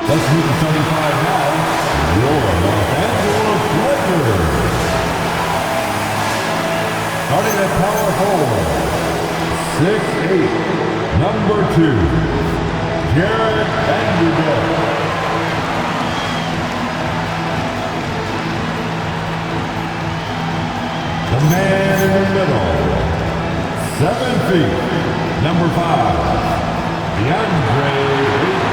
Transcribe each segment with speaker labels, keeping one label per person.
Speaker 1: Let's move to 75 now. Your Los Angeles Lakers. Starting at power forward, 6'8", number 2, Jared Vanderbilt. The man in the middle, 7 feet, number 5, DeAndre Ayton.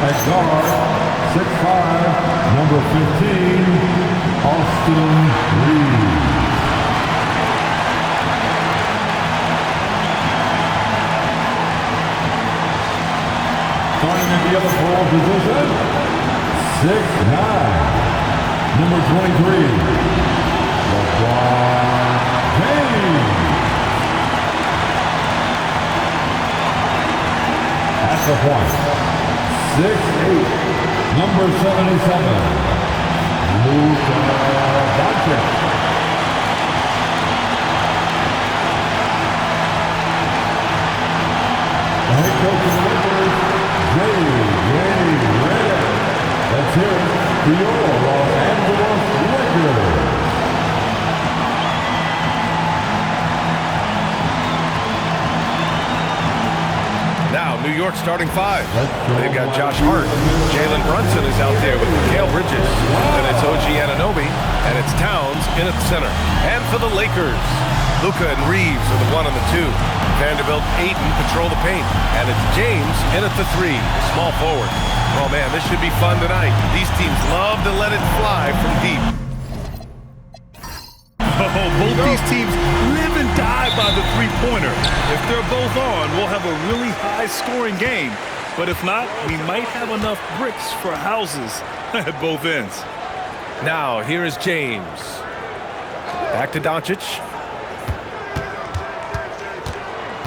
Speaker 1: At guard, 6'5", number 15, Austin Reeves. Starting at the other forward position, 6'9", number 23, LeBron James. At the point, 6'8", number 77, Luka Doncic. The head coach of the Lakers, Let's hear it to your Los Angeles Lakers.
Speaker 2: Now, New York starting 5. They've got Josh Hart. Jalen Brunson is out there with Mikal Bridges. Then it's OG Anunoby, and it's Towns in at the center. And for the Lakers, Luka and Reeves are the 1 and the 2. Vanderbilt, Ayton patrol the paint. And it's James in at the 3, small forward. Oh man, this should be fun tonight. These teams love to let it fly from deep.
Speaker 3: Oh, both these teams live and die by the three-pointer. If they're both on, we'll have a really high-scoring game. But if not, we might have enough bricks for houses at both ends.
Speaker 2: Now, here is James. Back to Doncic.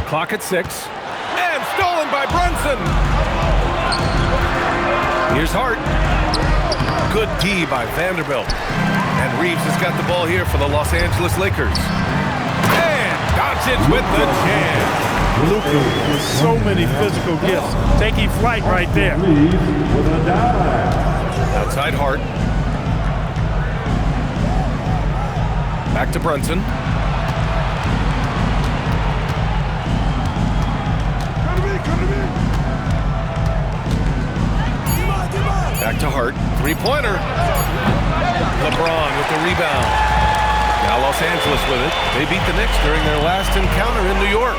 Speaker 2: Clock at 6. And stolen by Brunson. Here's Hart. Good D by Vanderbilt. And Reeves has got the ball here for the Los Angeles Lakers. And Doncic with the jam.
Speaker 4: Luka with so many physical gifts. Taking flight right there.
Speaker 1: Reeves with a dive.
Speaker 2: Outside Hart. Back to Brunson. Back to Hart. Three-pointer. LeBron with the rebound. Now Los Angeles with it. They beat the Knicks during their last encounter in New York.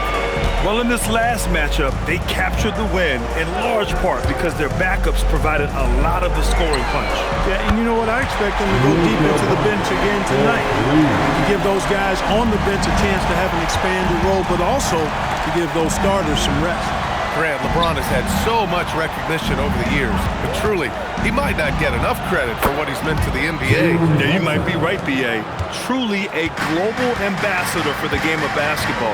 Speaker 3: Well, in this last matchup, they captured the win in large part because their backups provided a lot of the scoring punch.
Speaker 4: Yeah, and you know what? I expect them to go deep into the bench again tonight. To give those guys on the bench a chance to have an expanded role, but also to give those starters some rest.
Speaker 2: Grant, LeBron has had so much recognition over the years, but truly, he might not get enough credit for what he's meant to the NBA.
Speaker 3: Yeah, you might be right, B.A. Truly a global ambassador for the game of basketball.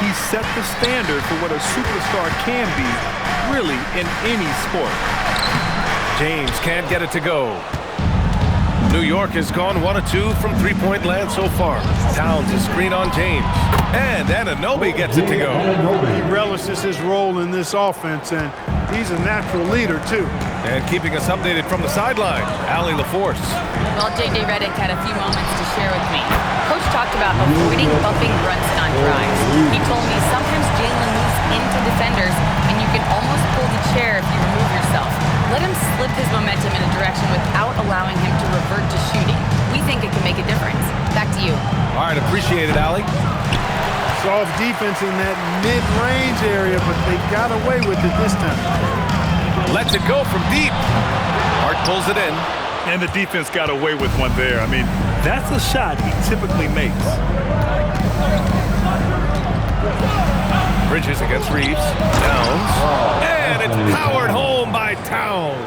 Speaker 3: He set the standard for what a superstar can be, really, in any sport.
Speaker 2: James can't get it to go. New York has gone 1 of 2 from three-point land so far. Towns is screen on James. And Anunoby gets it to go.
Speaker 4: He relishes his role in this offense, and he's a natural leader, too.
Speaker 2: And keeping us updated from the sideline, Allie LaForce.
Speaker 5: Well, J.J. Redick had a few moments to share with me. Coach talked about avoiding bumping Brunson on drives. He told me sometimes Jalen moves into defenders, and you can almost pull the chair if you remove yourself. Let him slip his momentum in a direction without allowing him to revert to shooting. We think it can make a difference. Back to you.
Speaker 2: All right, appreciate it, Allie.
Speaker 4: Soft defense in that mid-range area, but they got away with it this time.
Speaker 2: Lets it go from deep. Hart pulls it in.
Speaker 3: And the defense got away with one there. I mean, that's a shot he typically makes.
Speaker 2: Bridges against Reeves. Downs. And it's powered home by Towns.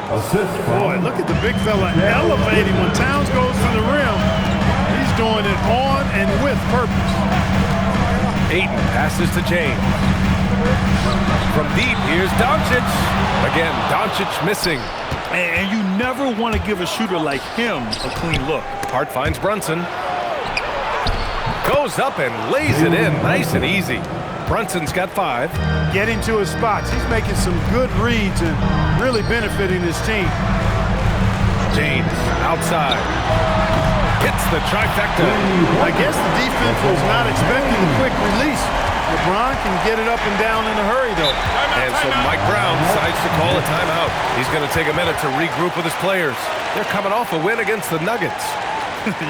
Speaker 4: Boy, look at the big fella elevating when Towns goes to the rim. He's doing it on and with purpose.
Speaker 2: Ayton passes to James. From deep, here's Doncic. Again, Doncic missing.
Speaker 3: And you never want to give a shooter like him a clean look.
Speaker 2: Hart finds Brunson. Goes goes up and lays it in nice and easy. Brunson's got 5.
Speaker 4: Getting to his spots. He's making some good reads and really benefiting his team.
Speaker 2: James outside. Hits the trifecta.
Speaker 4: I guess the defense was not expecting a quick release. LeBron can get it up and down in a hurry, though.
Speaker 2: And so Mike Brown decides to call a timeout. He's going to take a minute to regroup with his players. They're coming off a win against the Nuggets.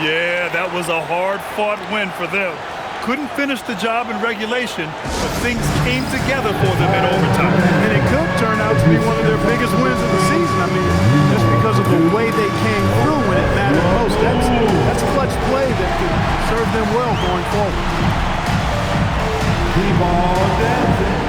Speaker 3: Yeah, that was a hard-fought win for them. Couldn't finish the job in regulation, but things came together for them in overtime.
Speaker 4: And it could turn out to be one of their biggest wins of the season. I mean, just because of the way they came through when it mattered most. That's a clutch play that could serve them well going forward.
Speaker 1: T-ball dancing.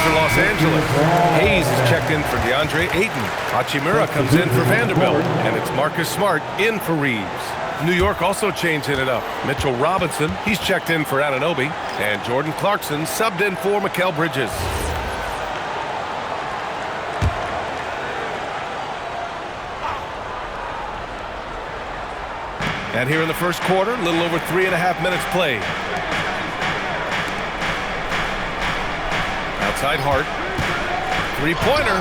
Speaker 2: Los Angeles. Hayes is checked in for DeAndre Ayton. Hachimura comes in for Vanderbilt. And it's Marcus Smart in for Reeves. New York also changing it up. Mitchell Robinson, he's checked in for Anunoby. And Jordan Clarkson subbed in for Mikal Bridges. And here in the first quarter, a little over 3.5 minutes played. Outside Hart. Three-pointer.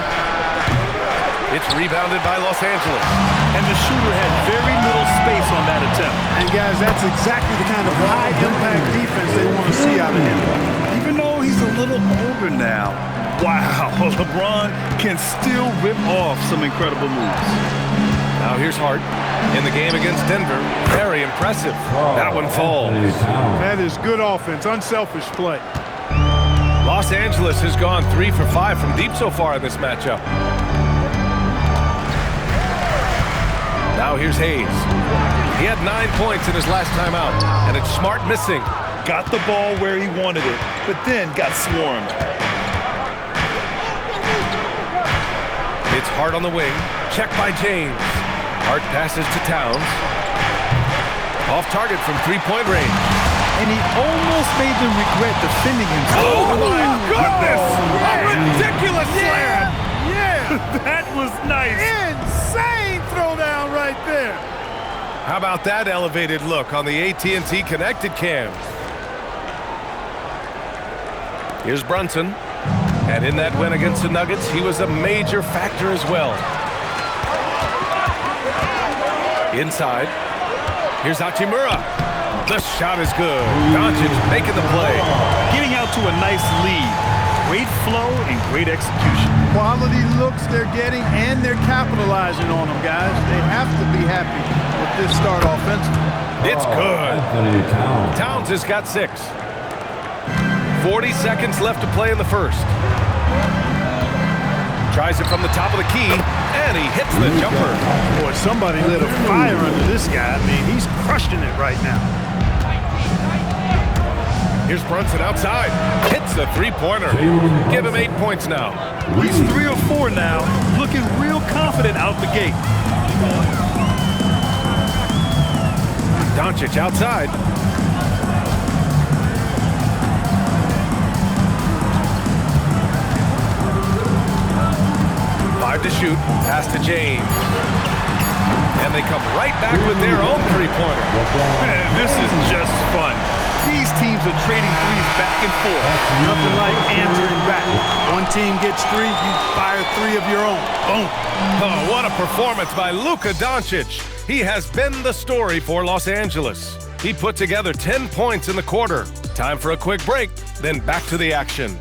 Speaker 2: It's rebounded by Los Angeles.
Speaker 3: And the shooter had very little space on that attempt.
Speaker 4: And guys, that's exactly the kind of high-impact defense they want to see out of him.
Speaker 3: Even though he's a little older now, wow, LeBron can still rip off some incredible moves.
Speaker 2: Now here's Hart in the game against Denver. Very impressive. That one falls.
Speaker 4: That is good offense, unselfish play.
Speaker 2: Los Angeles has gone 3 for 5 from deep so far in this matchup. Now here's Hayes. He had 9 points in his last time out, and it's Smart missing.
Speaker 3: Got the ball where he wanted it, but then got swarmed.
Speaker 2: It's Hart on the wing. Check by James. Hart passes to Towns. Off target from three-point range.
Speaker 3: And he almost made them regret defending himself.
Speaker 2: Oh, my goodness! A ridiculous slam!
Speaker 3: Yeah! That was nice.
Speaker 4: Insane throwdown right there.
Speaker 2: How about that elevated look on the AT&T Connected Cam? Here's Brunson. And in that win against the Nuggets, he was a major factor as well. Inside. Here's Hachimura. The shot is good. Doncic making the play.
Speaker 3: Getting out to a nice lead. Great flow and great execution.
Speaker 4: Quality looks they're getting, and they're capitalizing on them, guys. They have to be happy with this start offensively.
Speaker 2: It's good. Towns has got 6. 40 seconds left to play in the first. Tries it from the top of the key, and he hits the jumper.
Speaker 4: Boy, somebody lit a fire under this guy. I mean, he's crushing it right now.
Speaker 2: Here's Brunson outside. Hits the three-pointer. Give him 8 points now.
Speaker 3: He's 3 or 4 now, looking real confident out the gate.
Speaker 2: Doncic outside. Five to shoot. Pass to James. And they come right back with their own three-pointer.
Speaker 3: Man, this is just fun. These teams are trading threes back and forth.
Speaker 4: Nothing like answering back. One team gets 3, you fire 3 of your own. Boom.
Speaker 2: Oh, what a performance by Luka Doncic. He has been the story for Los Angeles. He put together 10 points in the quarter. Time for a quick break, then back to the action.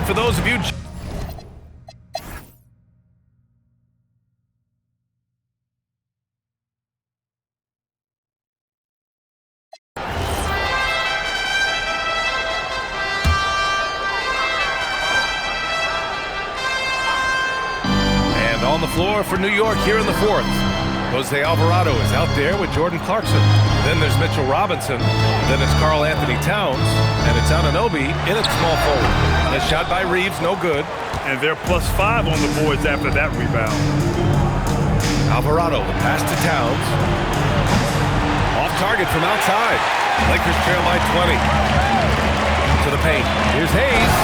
Speaker 2: For those of you On the floor for New York here in the fourth. Jose Alvarado is out there with Jordan Clarkson. Then there's Mitchell Robinson. Then it's Karl Anthony Towns. And it's Anunoby in at small forward. A shot by Reeves, no good.
Speaker 3: And they're +5 on the boards after that rebound.
Speaker 2: Alvarado, the pass to Towns. Off target from outside. Lakers trail by 20. To the paint. Here's Hayes.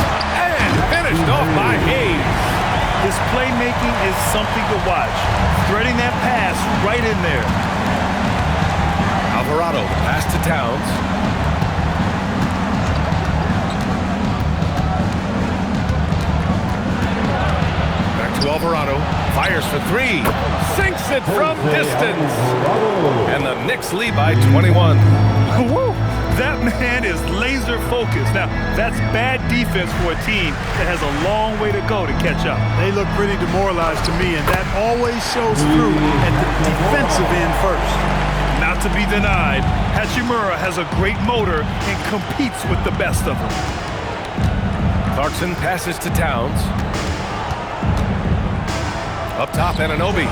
Speaker 2: And finished off by Hayes.
Speaker 3: His playmaking is something to watch. Threading that pass right in there.
Speaker 2: Alvarado, the pass to Towns. Back to Alvarado. Fires for three. Sinks it from distance. And the Knicks lead by 21.
Speaker 3: Woo! That man is laser focused. Now, that's bad defense for a team that has a long way to go to catch up.
Speaker 4: They look pretty demoralized to me, and that always shows through at the defensive end first.
Speaker 3: Not to be denied, Hachimura has a great motor and competes with the best of them.
Speaker 2: Clarkson passes to Towns. Up top, Anunoby.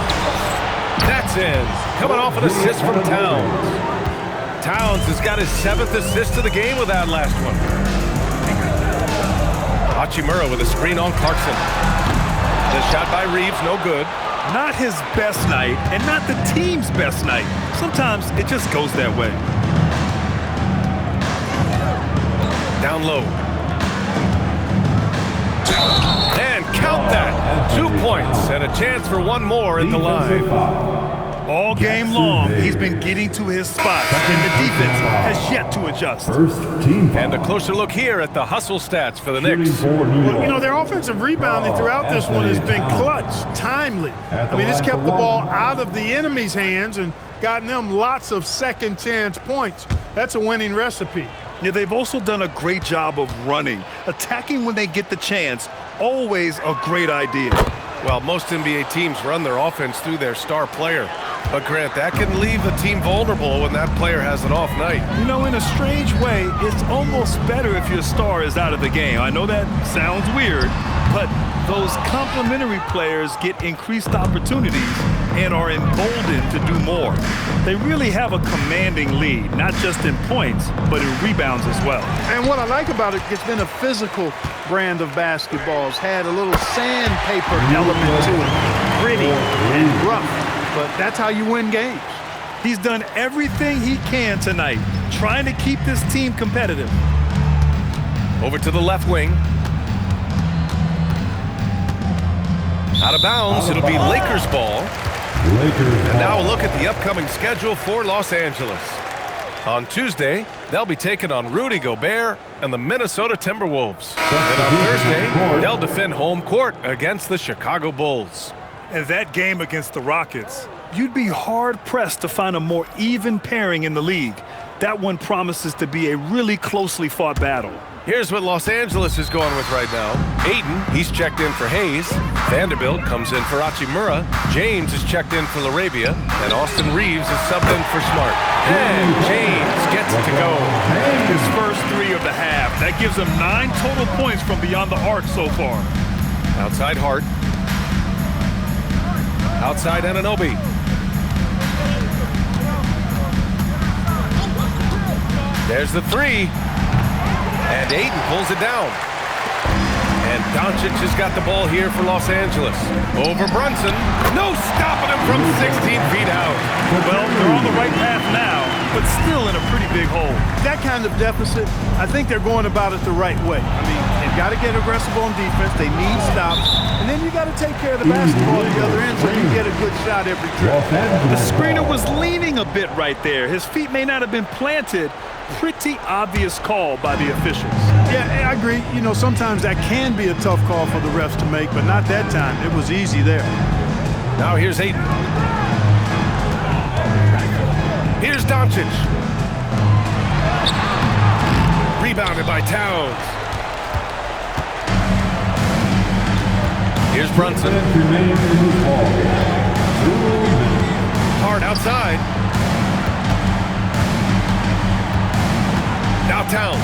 Speaker 2: That's in. Coming off an assist from Towns. Towns has got his 7th assist of the game with that last one. Hachimura with a screen on Clarkson. The shot by Reeves, no good.
Speaker 3: Not his best night, and not the team's best night. Sometimes it just goes that way.
Speaker 2: Down low. And count that. 2 points and a chance for one more at the line.
Speaker 3: All game long, he's been getting to his spot, and the defense has yet to adjust.
Speaker 1: First team foul.
Speaker 2: And a closer look here at the hustle stats for the Knicks.
Speaker 4: Well, you know, their offensive rebounding throughout this one has been clutch, timely. I mean, it's kept the ball out of the enemy's hands and gotten them lots of second chance points. That's a winning recipe.
Speaker 3: Yeah, they've also done a great job of running. Attacking when they get the chance, always a great idea.
Speaker 2: Well, most NBA teams run their offense through their star player. But, Grant, that can leave the team vulnerable when that player has an off night.
Speaker 3: You know, in a strange way, it's almost better if your star is out of the game. I know that sounds weird, but those complementary players get increased opportunities and are emboldened to do more. They really have a commanding lead, not just in points, but in rebounds as well.
Speaker 4: And what I like about it, it's been a physical brand of basketball. It's had a little sandpaper element to it, gritty and rough. But that's how you win games.
Speaker 3: He's done everything he can tonight, trying to keep this team competitive.
Speaker 2: Over to the left wing. Out of bounds, it'll be Lakers ball. And now a look at the upcoming schedule for Los Angeles. On Tuesday, they'll be taking on Rudy Gobert and the Minnesota Timberwolves. And on Thursday, they'll defend home court against the Chicago Bulls.
Speaker 3: And that game against the Rockets, you'd be hard-pressed to find a more even pairing in the league. That one promises to be a really closely fought battle.
Speaker 2: Here's what Los Angeles is going with right now. Ayton, he's checked in for Hayes. Vanderbilt comes in for Hachimura. James is checked in for LaRabia. And Austin Reeves is subbed in for Smart. And James gets it to go.
Speaker 3: His first 3 of the half. That gives him 9 total points from beyond the arc so far.
Speaker 2: Outside Hart. Outside Anunoby. There's the 3. And Ayton pulls it down. And Doncic has got the ball here for Los Angeles. Over Brunson. No stopping him from 16 feet out.
Speaker 3: Well, they're on the right path now, but still in a pretty big hole.
Speaker 4: That kind of deficit, I think they're going about it the right way. I mean, they've got to get aggressive on defense. They need stops. And then you got to take care of the basketball at the other end so you get a good shot every trip.
Speaker 3: The screener was leaning a bit right there. His feet may not have been planted. Pretty obvious call by the officials.
Speaker 4: Yeah, I agree. You know, sometimes that can be a tough call for the refs to make, but not that time. It was easy there.
Speaker 2: Now here's Ayton. Here's Doncic. Rebounded by Towns. Here's Brunson. Hard outside. Now Towns.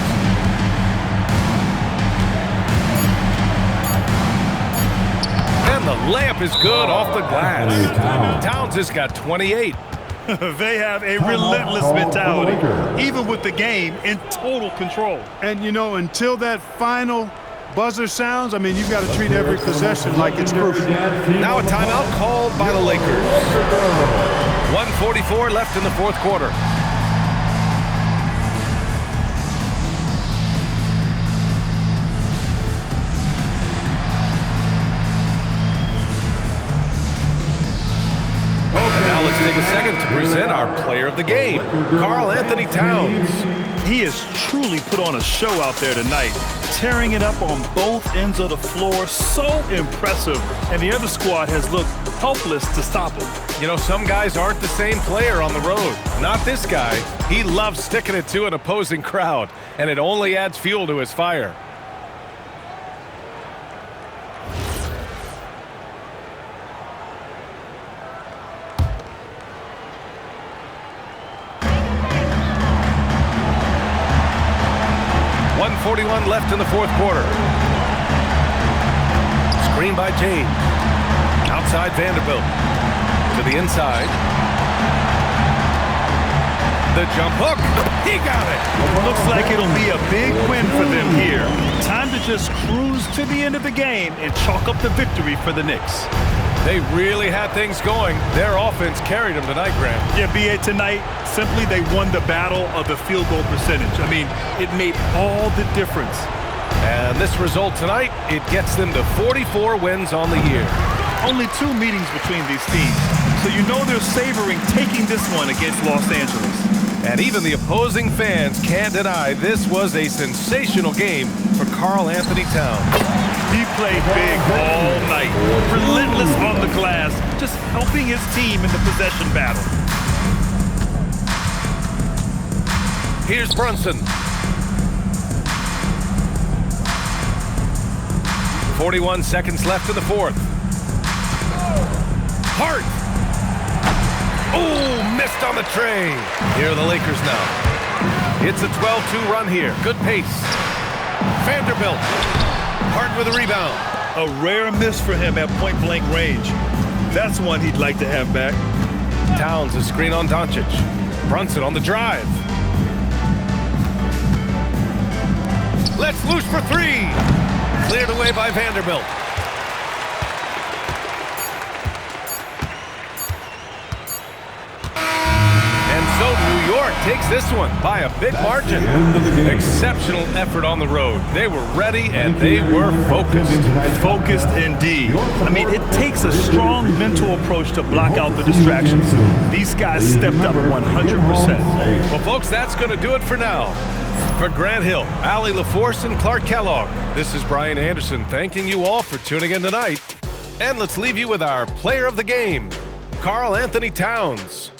Speaker 2: And the The layup is good off the glass. Towns has got 28.
Speaker 3: They have a relentless mentality, even with the game in total control.
Speaker 4: And, you know, until that final buzzer sounds, I mean, you've got to treat every possession like it's crucial.
Speaker 2: Now a timeout called by the Lakers. 1:44 left in the fourth quarter. Take a second to present our player of the game, Karl Anthony Towns.
Speaker 3: He has truly put on a show out there tonight, tearing it up on both ends of the floor. So impressive, and the other squad has looked helpless to stop him.
Speaker 2: You know, some guys aren't the same player on the road. Not this guy. He loves sticking it to an opposing crowd, and it only adds fuel to his fire. .41 left in the fourth quarter. Screen by James. Outside Vanderbilt. To the inside. The jump hook. He got it.
Speaker 3: Looks like it'll be a big win for them here. Time to just cruise to the end of the game and chalk up the victory for the Knicks.
Speaker 2: They really had things going. Their offense carried them tonight, Grant.
Speaker 3: Yeah, B.A., tonight, simply they won the battle of the field goal percentage. I mean, it made all the difference.
Speaker 2: And this result tonight, it gets them to 44 wins on the year.
Speaker 3: Only 2 meetings between these teams, so you know they're savoring taking this one against Los Angeles.
Speaker 2: And even the opposing fans can't deny this was a sensational game for Karl Anthony Towns.
Speaker 3: He played big all night, relentless on the glass, just helping his team in the possession battle.
Speaker 2: Here's Brunson. 41 seconds left in the fourth. Hart. Oh, missed on the tray. Here are the Lakers now. It's a 12-2 run here. Good pace. Vanderbilt. Hart with a rebound.
Speaker 3: A rare miss for him at point-blank range. That's one he'd like to have back.
Speaker 2: Towns a screen on Doncic. Brunson on the drive. Let's loose for 3. Cleared away by Vanderbilt. So New York takes this one by a big margin. Exceptional effort on the road. They were ready and they were focused.
Speaker 3: Focused indeed. I mean, it takes a strong mental approach to block out the distractions. These guys stepped up 100%.
Speaker 2: Well, folks, that's going to do it for now. For Grant Hill, Allie LaForce, and Clark Kellogg, this is Brian Anderson thanking you all for tuning in tonight. And let's leave you with our player of the game, Karl Anthony Towns.